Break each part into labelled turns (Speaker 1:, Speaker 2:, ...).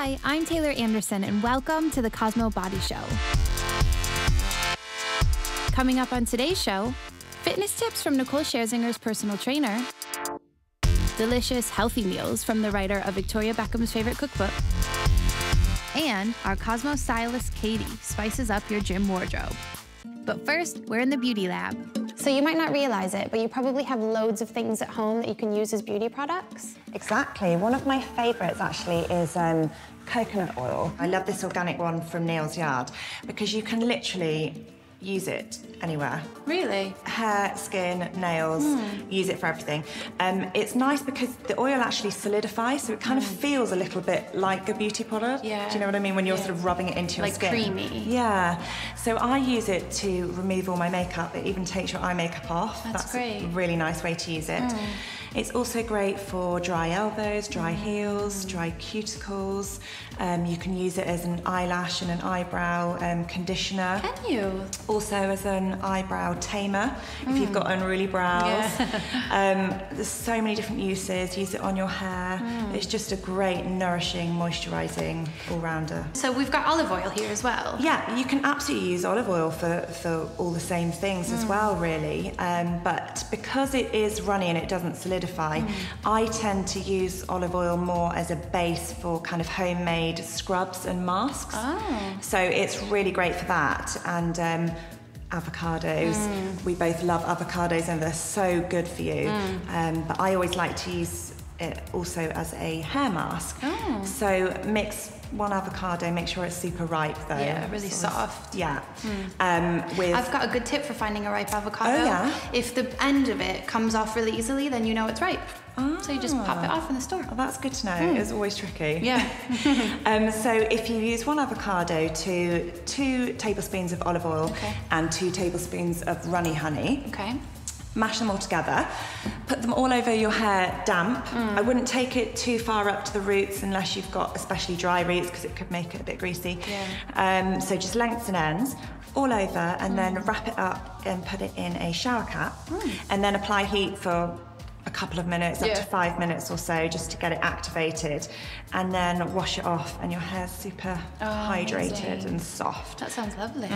Speaker 1: Hi, I'm Taylor Anderson, and welcome to the Cosmo Body Show. Coming up on today's show, fitness tips from Nicole Scherzinger's personal trainer, delicious, healthy meals from the writer of Victoria Beckham's favorite cookbook, and our Cosmo stylist, Katie, spices up your gym wardrobe. But first, we're in the beauty lab.
Speaker 2: So you might not realize it, but you probably have loads of things at home that you can use as beauty products.
Speaker 3: Exactly. One of my favourites actually is coconut oil. I love this organic one from Neil's Yard because you can literally use it anywhere.
Speaker 1: Really?
Speaker 3: Hair, skin, nails, use it for everything. It's nice because the oil actually solidifies, so it kind of feels a little bit like a beauty product.
Speaker 1: Yeah.
Speaker 3: Do you know what I mean? When you're sort of rubbing it into your skin.
Speaker 1: Like creamy.
Speaker 3: Yeah. So I use it to remove all my makeup. It even takes your eye makeup off.
Speaker 1: That's great.
Speaker 3: A really nice way to use it. It's also great for dry elbows, dry heels, dry cuticles. You can use it as an eyelash and an eyebrow conditioner.
Speaker 1: Can you?
Speaker 3: Also as an eyebrow tamer, if you've got unruly brows.
Speaker 1: Yeah.
Speaker 3: There's so many different uses. Use it on your hair. It's just a great, nourishing, moisturising all-rounder.
Speaker 1: So we've got olive oil here as well.
Speaker 3: Yeah, you can absolutely use olive oil for all the same things as well, really. But because it is runny and it doesn't solidify, I tend to use olive oil more as a base for kind of homemade scrubs and masks. So it's really great for that. And avocados. We both love avocados and they're so good for you. But I always like to use it also as a hair mask. So mix one avocado, make sure it's super ripe though.
Speaker 1: Yeah, really soft.
Speaker 3: Yeah.
Speaker 1: I've got a good tip for finding a ripe avocado.
Speaker 3: Oh, yeah?
Speaker 1: If the end of it comes off really easily, then you know it's ripe. So you just pop it off in the store.
Speaker 3: Oh, that's good to know. It's always tricky.
Speaker 1: Yeah.
Speaker 3: So if you use one avocado to 2 tablespoons of olive oil and 2 tablespoons of runny honey.
Speaker 1: Okay.
Speaker 3: Mash them all together, put them all over your hair damp. I wouldn't take it too far up to the roots unless you've got especially dry roots because it could make it a bit greasy.
Speaker 1: Yeah.
Speaker 3: So just lengths and ends, all over, and then wrap it up and put it in a shower cap, and then apply heat for a couple of minutes, up to 5 minutes or so, just to get it activated, and then wash it off, and your hair's super hydrated and soft.
Speaker 1: That sounds lovely.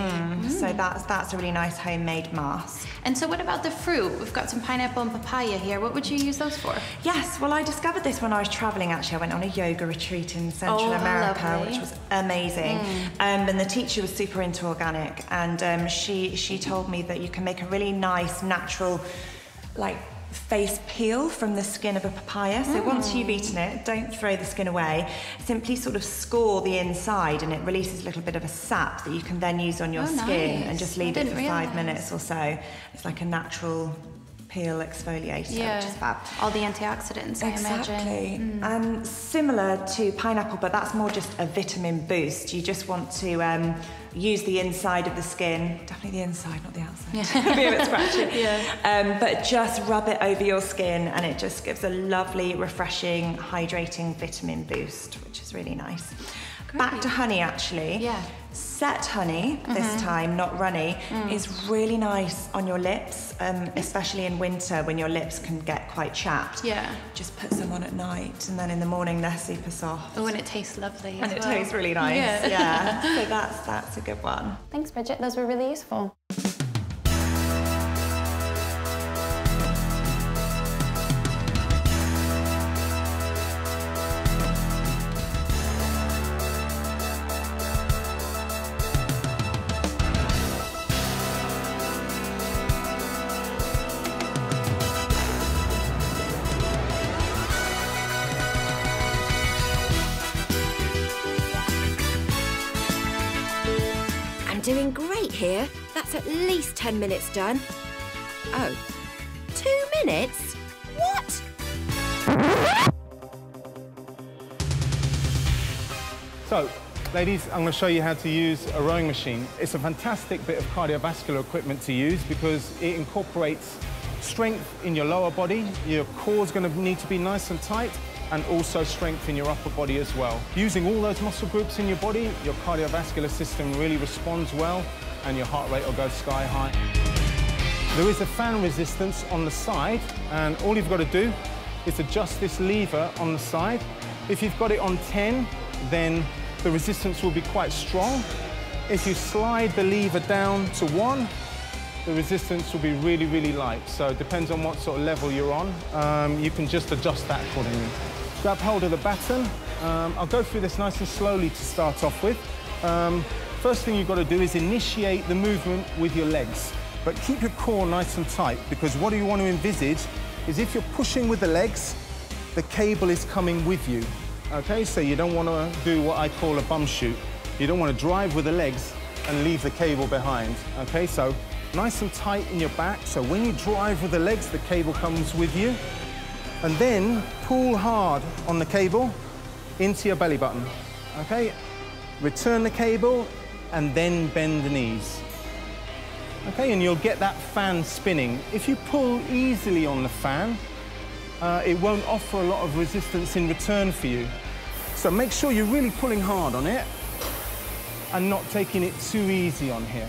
Speaker 3: So that's a really nice homemade mask.
Speaker 1: And so what about the fruit? We've got some pineapple and papaya here. What would you use those for?
Speaker 3: Yes, well, I discovered this when I was traveling, actually. I went on a yoga retreat in Central America, which was amazing. And the teacher was super into organic, and she told me that you can make a really nice, natural, like, face peel from the skin of a papaya. So once you've eaten it, don't throw the skin away. Simply sort of score the inside and it releases a little bit of a sap that you can then use on your skin and just leave it for 5 minutes or so. It's like a natural peel exfoliator, which is fab.
Speaker 1: All the antioxidants, I imagine.
Speaker 3: And similar to pineapple, but that's more just a vitamin boost. You just want to use the inside of the skin, definitely the inside, not the outside. Be a bit scratchy. But just rub it over your skin and it just gives a lovely, refreshing, hydrating vitamin boost, which is really nice. Back to honey, actually. Set honey, this time, not runny, is really nice on your lips, especially in winter when your lips can get quite chapped. Just put some on at night and then in the morning they're super soft.
Speaker 1: Oh, and it tastes lovely
Speaker 3: and it tastes really nice. So that's a good one.
Speaker 2: Thanks, Bridget. Those were really useful.
Speaker 4: Doing great here. That's at least 10 minutes done. Oh, 2 minutes? What?
Speaker 5: So, ladies, I'm going to show you how to use a rowing machine. It's a fantastic bit of cardiovascular equipment to use because it incorporates strength in your lower body. Your core's going to need to be nice and tight, and also strength in your upper body as well. Using all those muscle groups in your body, your cardiovascular system really responds well and your heart rate will go sky high. There is a fan resistance on the side, and all you've got to do is adjust this lever on the side. If you've got it on 10, then the resistance will be quite strong. If you slide the lever down to 1, the resistance will be really, really light. So it depends on what sort of level you're on. You can just adjust that accordingly. Grab hold of the baton. I'll go through this nice and slowly to start off with. First thing you've got to do is initiate the movement with your legs. But keep your core nice and tight, because what you want to envisage is if you're pushing with the legs, the cable is coming with you. Okay, so you don't want to do what I call a bum shoot. You don't want to drive with the legs and leave the cable behind. Okay, so nice and tight in your back. So when you drive with the legs, the cable comes with you. And then pull hard on the cable into your belly button. Okay, return the cable and then bend the knees. Okay, and you'll get that fan spinning. If you pull easily on the fan, it won't offer a lot of resistance in return for you. So make sure you're really pulling hard on it and not taking it too easy on here.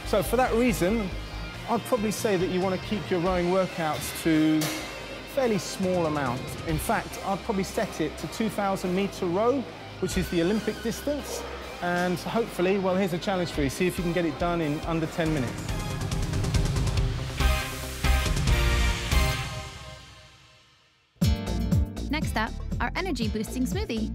Speaker 5: So for that reason, I'd probably say that you want to keep your rowing workouts to a fairly small amount. In fact, I'd probably set it to 2,000-meter row, which is the Olympic distance. And hopefully, well, here's a challenge for you. See if you can get it done in under 10 minutes.
Speaker 1: Next up, our energy-boosting smoothie.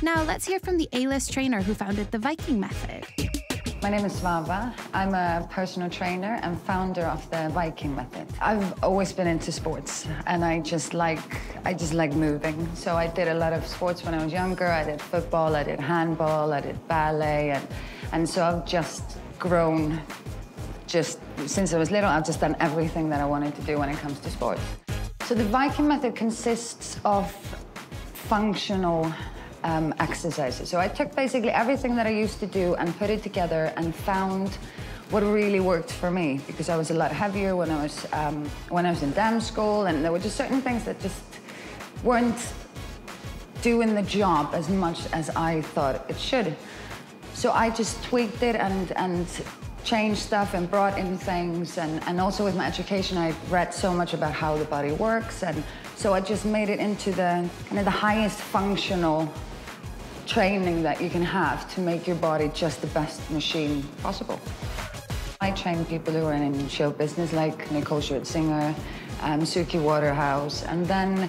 Speaker 1: Now let's hear from the A-list trainer who founded the Viking method.
Speaker 6: My name is Svava. I'm a personal trainer and founder of the Viking method. I've always been into sports, and I just like moving. So I did a lot of sports when I was younger. I did football, I did handball, I did ballet, and so I've just grown. Just since I was little, I've just done everything that I wanted to do when it comes to sports. So the Viking method consists of functional exercises. So I took basically everything that I used to do and put it together and found what really worked for me, because I was a lot heavier when I was in dance school, and there were just certain things that just weren't doing the job as much as I thought it should. So I just tweaked it and changed stuff and brought in things, and also with my education I read so much about how the body works, and so I just made it into the kind of the highest functional training that you can have to make your body just the best machine possible. I train people who are in show business, like Nicole Scherzinger, Suki Waterhouse, and then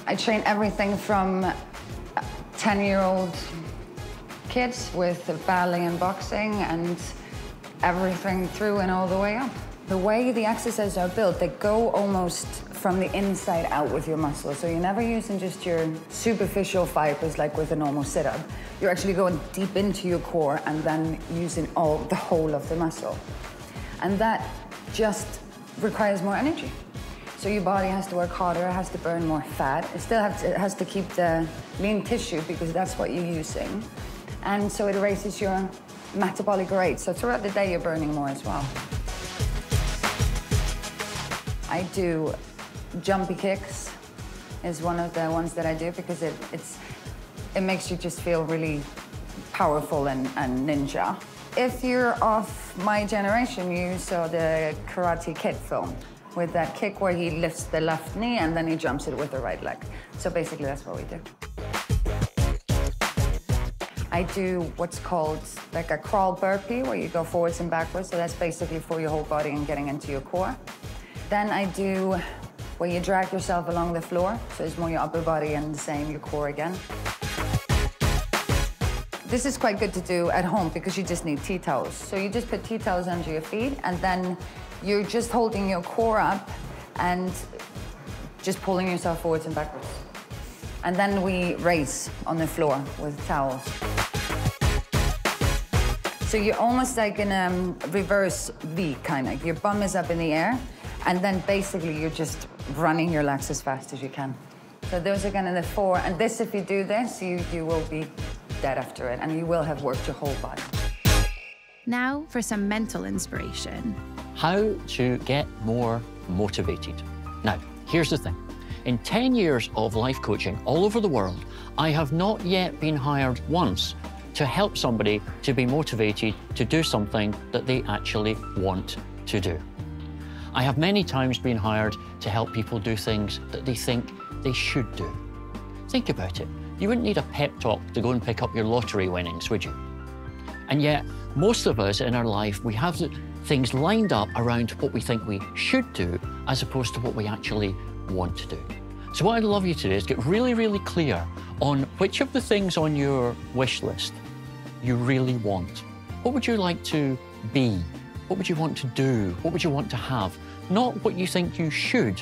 Speaker 6: I train everything from 10-year-old kids with ballet and boxing, and everything through and all the way up. The way the exercises are built, they go almost from the inside out with your muscles. So you're never using just your superficial fibers like with a normal sit-up. You're actually going deep into your core and then using the whole of the muscle. And that just requires more energy. So your body has to work harder, it has to burn more fat. It still has to keep the lean tissue, because that's what you're using. And so it raises your metabolic rate. So throughout the day, you're burning more as well. I do jumpy kicks is one of the ones that I do, because it makes you just feel really powerful and ninja. If you're of my generation, you saw the Karate Kid film with that kick where he lifts the left knee and then he jumps it with the right leg. So basically that's what we do. I do what's called like a crawl burpee, where you go forwards and backwards. So that's basically for your whole body and getting into your core. Then I do where you drag yourself along the floor. So it's more your upper body and the same, your core again. This is quite good to do at home because you just need tea towels. So you just put tea towels under your feet, and then you're just holding your core up and just pulling yourself forwards and backwards. And then we race on the floor with towels. So you're almost like in a reverse V, kind of. Your bum is up in the air, and then basically you're just running your legs as fast as you can. So those are kind of the four. And this, if you do this, you will be dead after it, and you will have worked your whole body.
Speaker 1: Now for some mental inspiration.
Speaker 7: How to get more motivated. Now, here's the thing. In 10 years of life coaching all over the world, I have not yet been hired once to help somebody to be motivated to do something that they actually want to do. I have many times been hired to help people do things that they think they should do. Think about it. You wouldn't need a pep talk to go and pick up your lottery winnings, would you? And yet, most of us in our life, we have things lined up around what we think we should do as opposed to what we actually want to do. So what I'd love you to do is get really, really clear on which of the things on your wish list you really want. What would you like to be? What would you want to do? What would you want to have? Not what you think you should,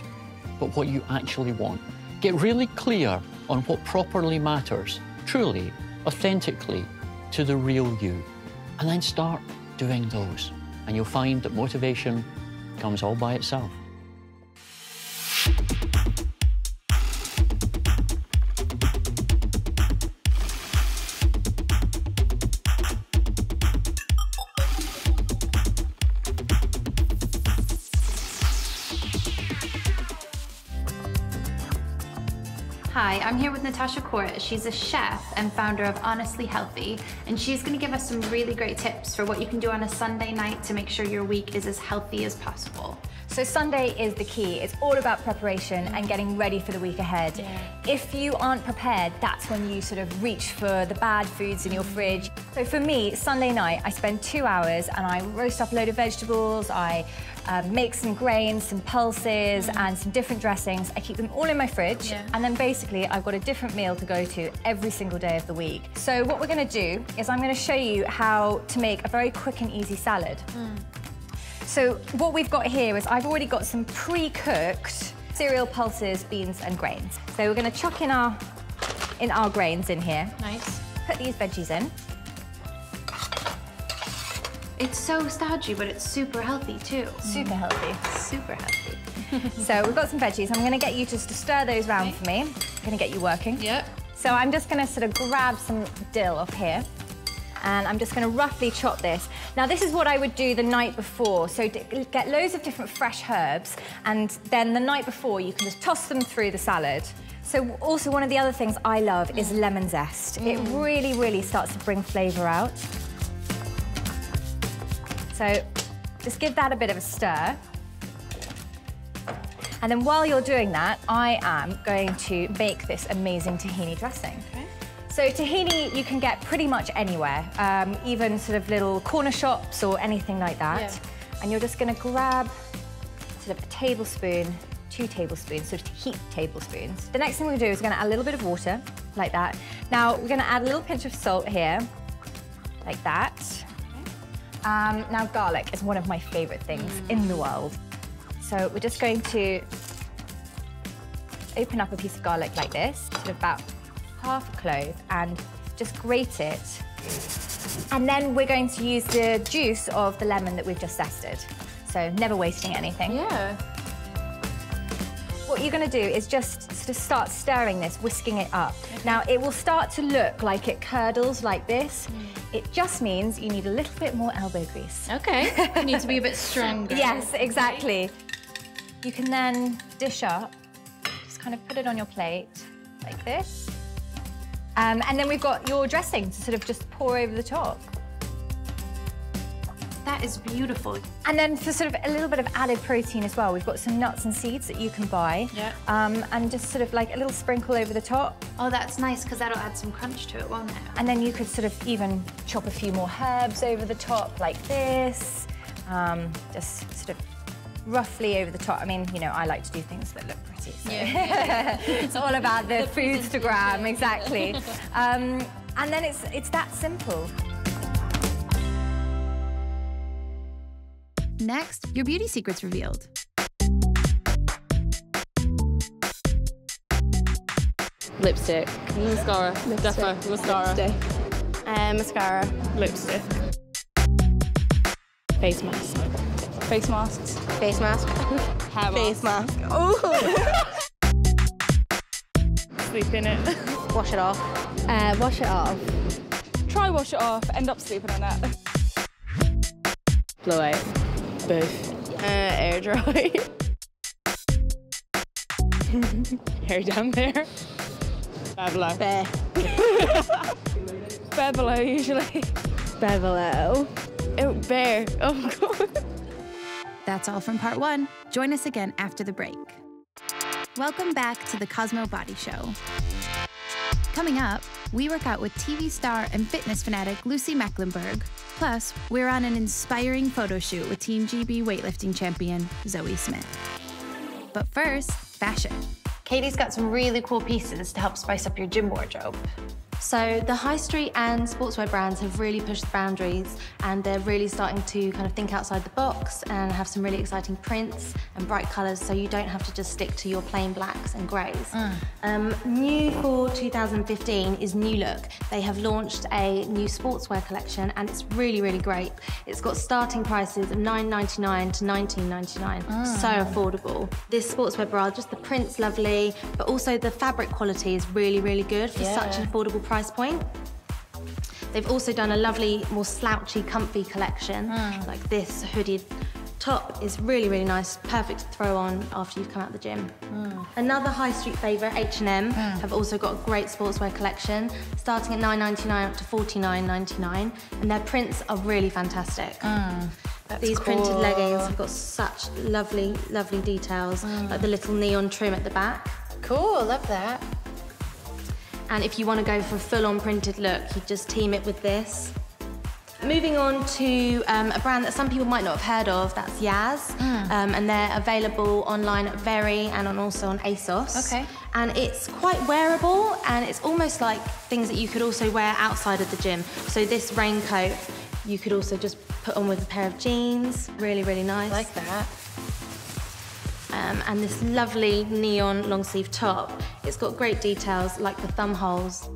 Speaker 7: but what you actually want. Get really clear on what properly matters, truly, authentically, to the real you. And then start doing those. And you'll find that motivation comes all by itself.
Speaker 1: Hi, I'm here with Natasha Court. She's a chef and founder of Honestly Healthy, and she's going to give us some really great tips for what you can do on a Sunday night to make sure your week is as healthy as possible.
Speaker 8: So Sunday is the key. It's all about preparation and getting ready for the week ahead.
Speaker 1: Yeah.
Speaker 8: If you aren't prepared, that's when you sort of reach for the bad foods in your fridge. So for me, Sunday night, I spend 2 hours and I roast up a load of vegetables, I make some grains, some pulses and some different dressings. I keep them all in my fridge and then basically I've got a different meal to go to every single day of the week. So what we're going to do is I'm going to show you how to make a very quick and easy salad. So what we've got here is I've already got some pre-cooked cereal, pulses, beans and grains. So we're going to chuck in our grains in here.
Speaker 1: Nice.
Speaker 8: Put these veggies in.
Speaker 1: It's so starchy, but it's super healthy too.
Speaker 8: Super healthy.
Speaker 1: Super healthy.
Speaker 8: So we've got some veggies. I'm going to get you just to stir those around for me. I'm going to get you working.
Speaker 1: Yep.
Speaker 8: So I'm just going to sort of grab some dill off here. And I'm just going to roughly chop this. Now, this is what I would do the night before. So get loads of different fresh herbs, and then the night before, you can just toss them through the salad. So also one of the other things I love is lemon zest. It really, really starts to bring flavour out. So just give that a bit of a stir. And then while you're doing that, I am going to make this amazing tahini dressing. Okay. So tahini you can get pretty much anywhere, even sort of little corner shops or anything like that. Yeah. And you're just going to grab sort of a tablespoon, 2 tablespoons, sort of heaped tablespoons. The next thing we're going to do is we're going to add a little bit of water, like that. Now we're going to add a little pinch of salt here, like that. Okay. Now garlic is one of my favourite things in the world. So we're just going to open up a piece of garlic like this, sort of about half a clove, and just grate it. And then we're going to use the juice of the lemon that we've just zested. So never wasting anything.
Speaker 1: Yeah.
Speaker 8: What you're going to do is just sort of start stirring this, whisking it up. Okay. Now it will start to look like it curdles like this. It just means you need a little bit more elbow grease.
Speaker 1: Okay. You need to be a bit stronger.
Speaker 8: Yes, exactly. You can then dish up, just kind of put it on your plate like this. And then we've got your dressing to sort of just pour over the top.
Speaker 1: That is beautiful.
Speaker 8: And then for sort of a little bit of added protein as well, we've got some nuts and seeds that you can buy.
Speaker 1: Yeah.
Speaker 8: And just sort of like a little sprinkle over the top.
Speaker 1: Oh, that's nice, because that'll add some crunch to it, won't it?
Speaker 8: And then you could sort of even chop a few more herbs over the top like this. Just sort of roughly over the top. I mean, you know, I like to do things that look pretty. So. Yeah. It's all about the foodstagram, exactly. And then it's that simple.
Speaker 1: Next, your beauty secret's revealed.
Speaker 9: Lipstick. Mascara. Defo. Mascara.
Speaker 2: Lipstick. Mascara.
Speaker 9: Lipstick. Face mask. Face masks.
Speaker 2: Face mask.
Speaker 9: Hair
Speaker 2: Face
Speaker 9: mask.
Speaker 2: mask. Oh.
Speaker 9: Sleep in it.
Speaker 2: Wash it off. Wash it off.
Speaker 9: try wash it off, end up sleeping on it.
Speaker 10: Blow out. Both. Air dry. Hair down there. Bear below. Bear.
Speaker 9: Bear below, usually.
Speaker 10: Bear below. Oh, bear. Oh, God.
Speaker 1: That's all from part 1. Join us again after the break. Welcome back to the Cosmo Body Show. Coming up, we work out with TV star and fitness fanatic Lucy Mecklenburg. Plus, we're on an inspiring photo shoot with Team GB weightlifting champion Zoe Smith. But first, fashion.
Speaker 2: Katie's got some really cool pieces to help spice up your gym wardrobe.
Speaker 11: So the high street and sportswear brands have really pushed the boundaries, and they're really starting to kind of think outside the box and have some really exciting prints and bright colours, so you don't have to just stick to your plain blacks and greys. New for 2015 is New Look. They have launched a new sportswear collection, and it's really, really great. It's got starting prices of $9.99 to $19.99, so affordable. This sportswear bra, just the print's lovely, but also the fabric quality is really, really good for such an affordable price point. They've also done a lovely, more slouchy, comfy collection. Like this hooded top is really, really nice, perfect to throw on after you've come out the gym. Another high street favourite, H&M, have also got a great sportswear collection, starting at $9.99 up to $49.99, and their prints are really fantastic. These printed leggings have got such lovely, lovely details, like the little neon trim at the back.
Speaker 2: Cool, love that.
Speaker 11: And if you want to go for a full-on printed look, you just team it with this. Moving on to a brand that some people might not have heard of, that's Yaz. And they're available online at Very and also on ASOS.
Speaker 2: Okay.
Speaker 11: And it's quite wearable, and it's almost like things that you could also wear outside of the gym. So this raincoat, you could also just put on with a pair of jeans. Really, really nice.
Speaker 2: Like that.
Speaker 11: And this lovely neon long sleeve top. It's got great details like the thumb holes.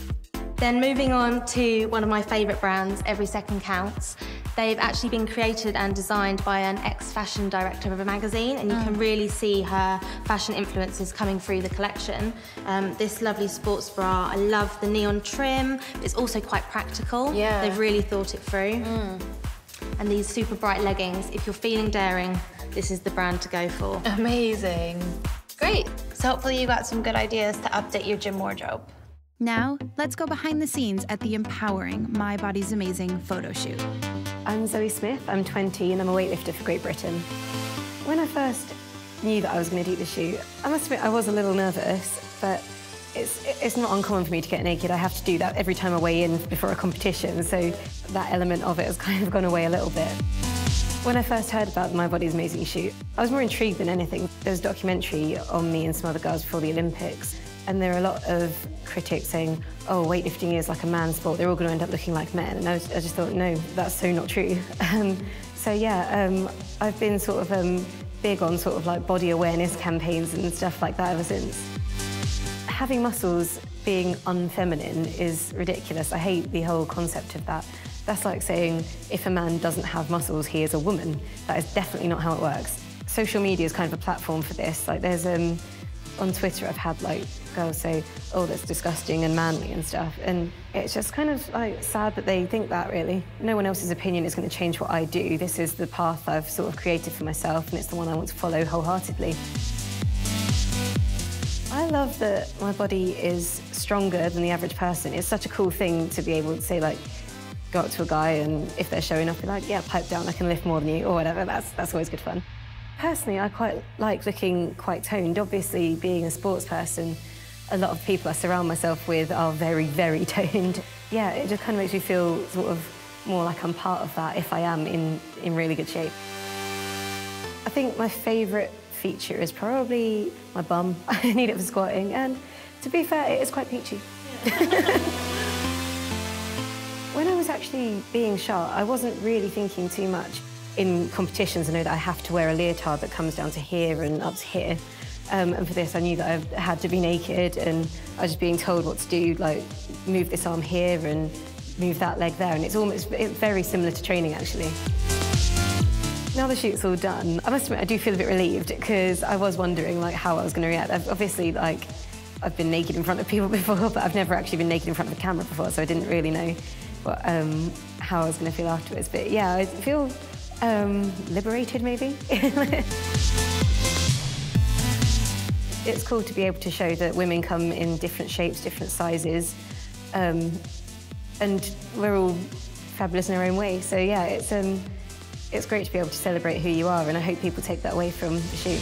Speaker 11: Then moving on to one of my favourite brands, Every Second Counts. They've actually been created and designed by an ex-fashion director of a magazine, and you can really see her fashion influences coming through the collection. This lovely sports bra, I love the neon trim. It's also quite practical.
Speaker 2: Yeah.
Speaker 11: They've really thought it through. And these super bright leggings, if you're feeling daring, this is the brand to go for.
Speaker 2: Amazing. Great. So hopefully you got some good ideas to update your gym wardrobe.
Speaker 1: Now, let's go behind the scenes at the empowering My Body's Amazing photo shoot.
Speaker 12: I'm Zoe Smith, I'm 20 and I'm a weightlifter for Great Britain. When I first knew that I was going to do the shoot, I must admit I was a little nervous, but it's not uncommon for me to get naked. I have to do that every time I weigh in before a competition, so that element of it has kind of gone away a little bit. When I first heard about the My Body's Amazing shoot, I was more intrigued than anything. There was a documentary on me and some other girls before the Olympics, and there are a lot of critics saying, oh, weightlifting is like a man's sport, they're all going to end up looking like men. And I just thought, no, that's so not true. I've been sort of big on sort of like body awareness campaigns and stuff like that ever since. Having muscles being unfeminine is ridiculous. I hate the whole concept of that. That's like saying if a man doesn't have muscles, he is a woman. That is definitely not how it works. Social media is kind of a platform for this. Like there's, on Twitter I've had like girls say, oh, that's disgusting and manly and stuff. And it's just kind of like sad that they think that, really. No one else's opinion is going to change what I do. This is the path I've sort of created for myself, and it's the one I want to follow wholeheartedly. I love that my body is stronger than the average person. It's such a cool thing to be able to say, like, go up to a guy and if they're showing off, be like, yeah, pipe down, I can lift more than you, or whatever. That's always good fun. Personally, I quite like looking quite toned. Obviously, being a sports person, a lot of people I surround myself with are very, very toned. Yeah, it just kind of makes me feel sort of more like I'm part of that if I am in really good shape. I think my favourite feature is probably my bum. I need it for squatting, and to be fair, it is quite peachy. When I was actually being shot, I wasn't really thinking too much. In competitions, I know that I have to wear a leotard that comes down to here and up to here. And for this, I knew that I had to be naked, and I was just being told what to do, like move this arm here and move that leg there. And it's very similar to training, actually. Now the shoot's all done, I must admit I do feel a bit relieved, because I was wondering like how I was going to react. Obviously, I've been naked in front of people before, but I've never actually been naked in front of a camera before, so I didn't really know how I was going to feel afterwards. But yeah, I feel liberated, maybe. It's cool to be able to show that women come in different shapes, different sizes, and we're all fabulous in our own way. So yeah, it's great to be able to celebrate who you are, and I hope people take that away from the shoot.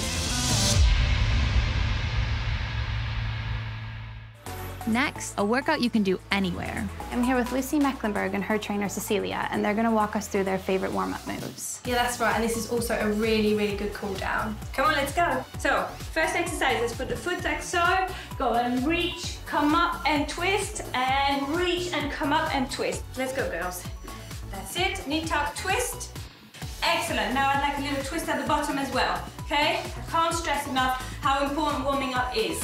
Speaker 1: Next, a workout you can do anywhere.
Speaker 2: I'm here with Lucy Mecklenburg and her trainer Cecilia, and they're going to walk us through their favourite warm-up moves.
Speaker 13: Yeah, that's right, and this is also a really, really good cool down. Come on, let's go. So, first exercise, let's put the foot like so, go and reach, come up and twist, and reach and come up and twist. Let's go, girls. That's it, knee tuck, twist. Excellent, now I'd like a little twist at the bottom as well, okay? I can't stress enough how important warming up is.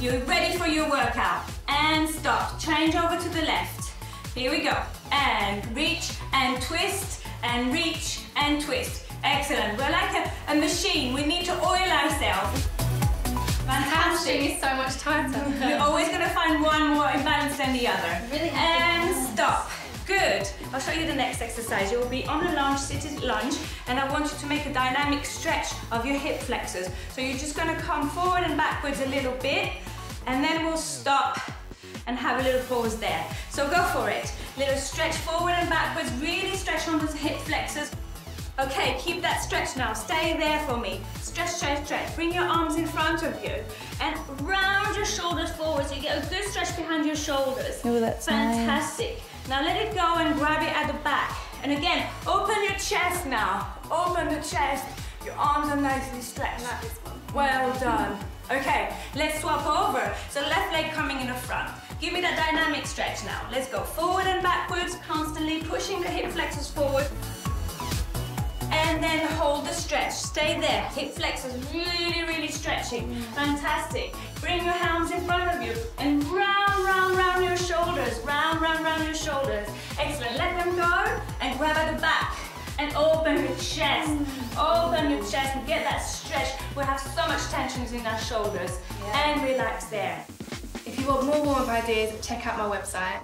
Speaker 13: You're ready for your workout. And stop. Change over to the left. Here we go. And reach and twist and reach and twist. Excellent. We're like a machine. We need to oil ourselves. Fantastic.
Speaker 11: Is so much tighter.
Speaker 13: You're always going to find one more imbalanced than the other.
Speaker 11: Really
Speaker 13: and stop. Good. I'll show you the next exercise. You'll be on a lunge, seated lunge, and I want you to make a dynamic stretch of your hip flexors. So you're just going to come forward and backwards a little bit, and then we'll stop and have a little pause there. So go for it. Little stretch forward and backwards, really stretch on those hip flexors. Okay, keep that stretch now. Stay there for me. Stretch, stretch, stretch. Bring your arms in front of you and round your shoulders forward so you get a good stretch behind your shoulders.
Speaker 2: Oh, that's
Speaker 13: fantastic.
Speaker 2: Nice.
Speaker 13: Now let it go and grab it at the back. And again, open your chest now. Open the chest. Your arms are nicely stretched. Well done. Okay, let's swap over. So left leg coming in the front. Give me that dynamic stretch now. Let's go forward and backwards, constantly pushing the hip flexors forward. And then hold the stretch. Stay there. Hip flexors really, really stretching. Fantastic. Bring your hands in front of you and round, round, round your shoulders. Round, round, round your shoulders. Excellent. Let them go and grab at the back. And open your chest. Open your chest and get that stretch. We have so much tensions in our shoulders. Yeah. And relax there.
Speaker 11: If you want more warm-up ideas, check out my website.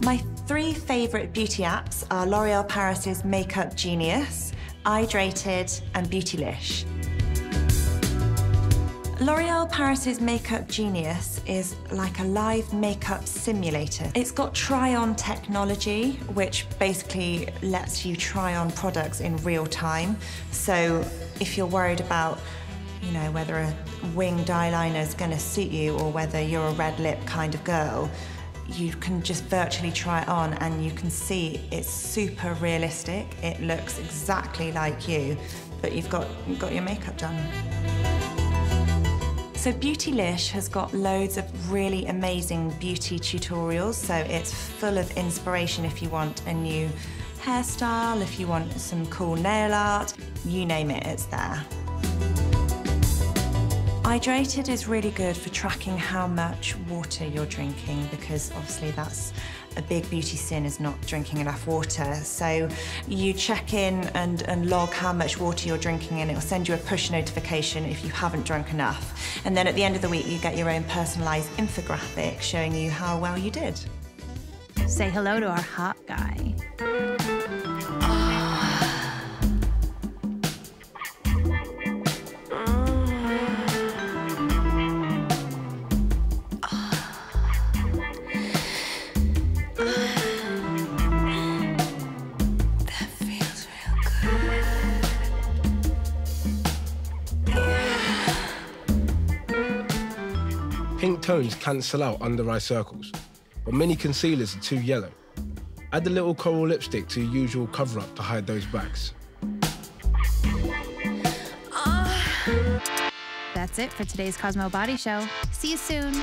Speaker 3: My 3 favourite beauty apps are L'Oreal Paris's Makeup Genius, Hydrated and Beautylish. L'Oreal Paris's Makeup Genius is like a live makeup simulator. It's got try-on technology, which basically lets you try on products in real time. So if you're worried about, you know, whether a winged eyeliner is going to suit you or whether you're a red lip kind of girl, you can just virtually try it on and you can see it's super realistic. It looks exactly like you, but you've got your makeup done. So Beautylish has got loads of really amazing beauty tutorials, so it's full of inspiration if you want a new hairstyle, if you want some cool nail art, you name it, it's there. Hydrated is really good for tracking how much water you're drinking, because obviously that's a big beauty sin, is not drinking enough water. So you check in and log how much water you're drinking, and it'll send you a push notification if you haven't drunk enough. And then at the end of the week, you get your own personalised infographic showing you how well you did.
Speaker 1: Say hello to our hot guy.
Speaker 14: Pink tones cancel out under-eye circles, but many concealers are too yellow. Add a little coral lipstick to your usual cover-up to hide those bags.
Speaker 1: That's it for today's Cosmo Body Show. See you soon.